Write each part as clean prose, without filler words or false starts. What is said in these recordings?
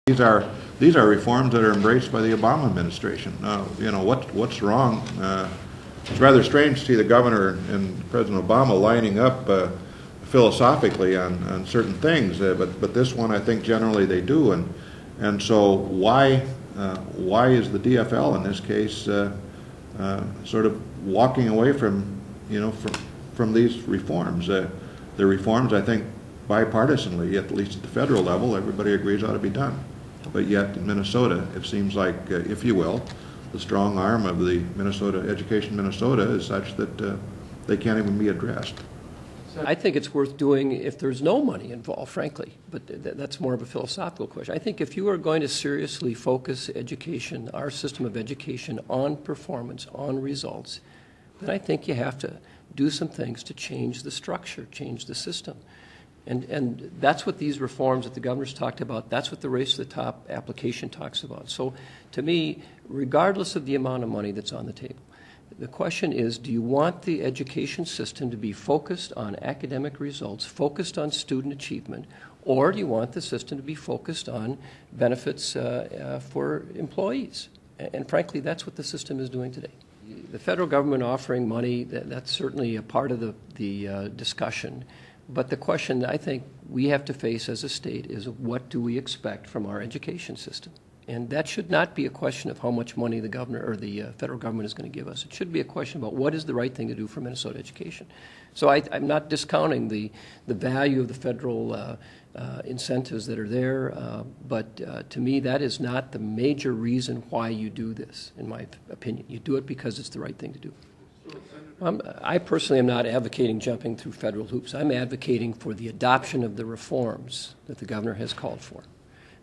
These are reforms that are embraced by the Obama administration. You know, what's wrong? It's rather strange to see the governor and President Obama lining up philosophically on certain things, but this one I think generally they do, and so why is the DFL in this case sort of walking away from from these reforms? The reforms, I think, bipartisanly, at least at the federal level, everybody agrees ought to be done. But yet in Minnesota, it seems like, if you will, the strong arm of the Education Minnesota is such that they can't even be addressed. I think it's worth doing if there's no money involved, frankly, but that's more of a philosophical question. I think if you are going to seriously focus education, our system of education, on performance, on results, then I think you have to do some things to change the structure, change the system. And that's what these reforms that the governor's talked about, that's what the Race to the Top application talks about. So to me, regardless of the amount of money that's on the table, the question is, do you want the education system to be focused on academic results, focused on student achievement, or do you want the system to be focused on benefits for employees? And frankly, that's what the system is doing today. The federal government offering money, that's certainly a part of the discussion. But the question that I think we have to face as a state is, what do we expect from our education system? And that should not be a question of how much money the governor or the federal government is going to give us. It should be a question about what is the right thing to do for Minnesota education. So I'm not discounting the value of the federal incentives that are there, but to me that is not the major reason why you do this, in my opinion. You do it because it's the right thing to do. I personally am not advocating jumping through federal hoops. I'm advocating for the adoption of the reforms that the governor has called for.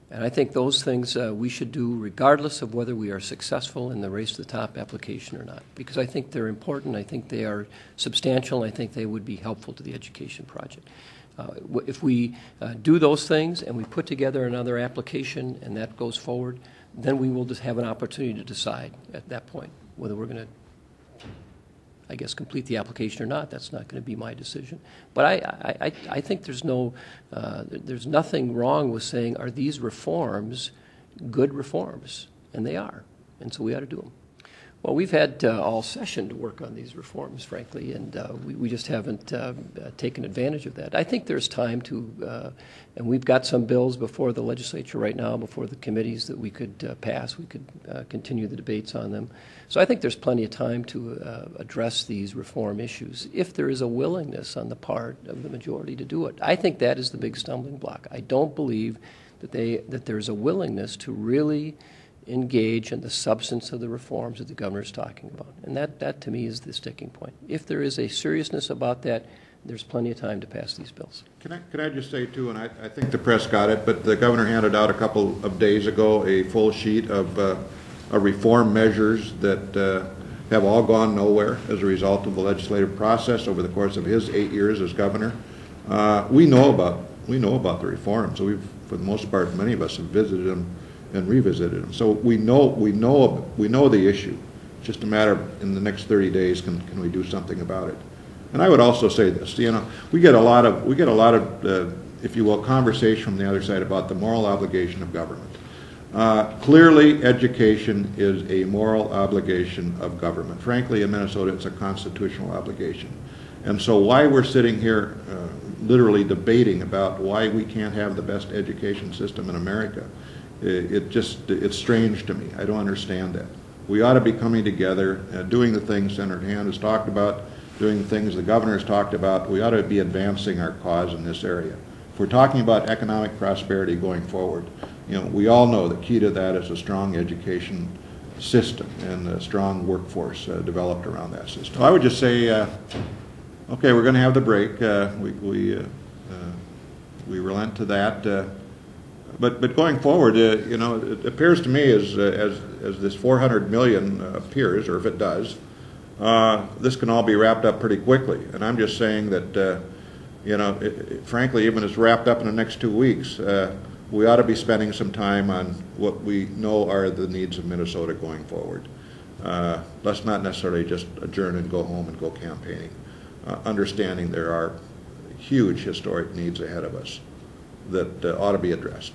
And I think those things we should do regardless of whether we are successful in the Race to the Top application or not, because I think they're important, I think they are substantial, and I think they would be helpful to the education project. If we do those things and we put together another application and that goes forward, then we will just have an opportunity to decide at that point whether we're going to, I guess, complete the application or not. That's not going to be my decision. But I think there's nothing wrong with saying, are these reforms good reforms? And they are. And so we ought to do them. Well, we've had all session to work on these reforms, frankly, and we just haven't taken advantage of that. I think there's time to, and we've got some bills before the legislature right now, before the committees that we could pass. We could continue the debates on them. So I think there's plenty of time to address these reform issues if there is a willingness on the part of the majority to do it. I think that is the big stumbling block. I don't believe that there's a willingness to really engage in the substance of the reforms that the governor is talking about. And that to me is the sticking point. If there is a seriousness about that, there's plenty of time to pass these bills. Can I just say, too, and I think the press got it, but the governor handed out a couple of days ago a full sheet of reform measures that have all gone nowhere as a result of the legislative process over the course of his 8 years as governor. We know about the reforms. So we've, for the most part, many of us have visited them and revisited them. So we know the issue. It's just a matter of, in the next 30 days, can we do something about it? And I would also say this: we get a lot of if you will, conversation from the other side about the moral obligation of government. Clearly, education is a moral obligation of government. Frankly, in Minnesota, it's a constitutional obligation. And so why we're sitting here literally debating about why we can't have the best education system in America, it's strange to me. I don't understand that. We ought to be coming together, doing the things Senator Hann has talked about, doing the things the governor has talked about. We ought to be advancing our cause in this area. If we're talking about economic prosperity going forward, we all know the key to that is a strong education system and a strong workforce developed around that system. So I would just say, okay, we're going to have the break. We relent to that. But going forward, it appears to me as this $400 million appears, or if it does, this can all be wrapped up pretty quickly. And I'm just saying that, frankly, even if it's wrapped up in the next 2 weeks, we ought to be spending some time on what we know are the needs of Minnesota going forward. Let's not necessarily just adjourn and go home and go campaigning, understanding there are huge historic needs ahead of us that ought to be addressed.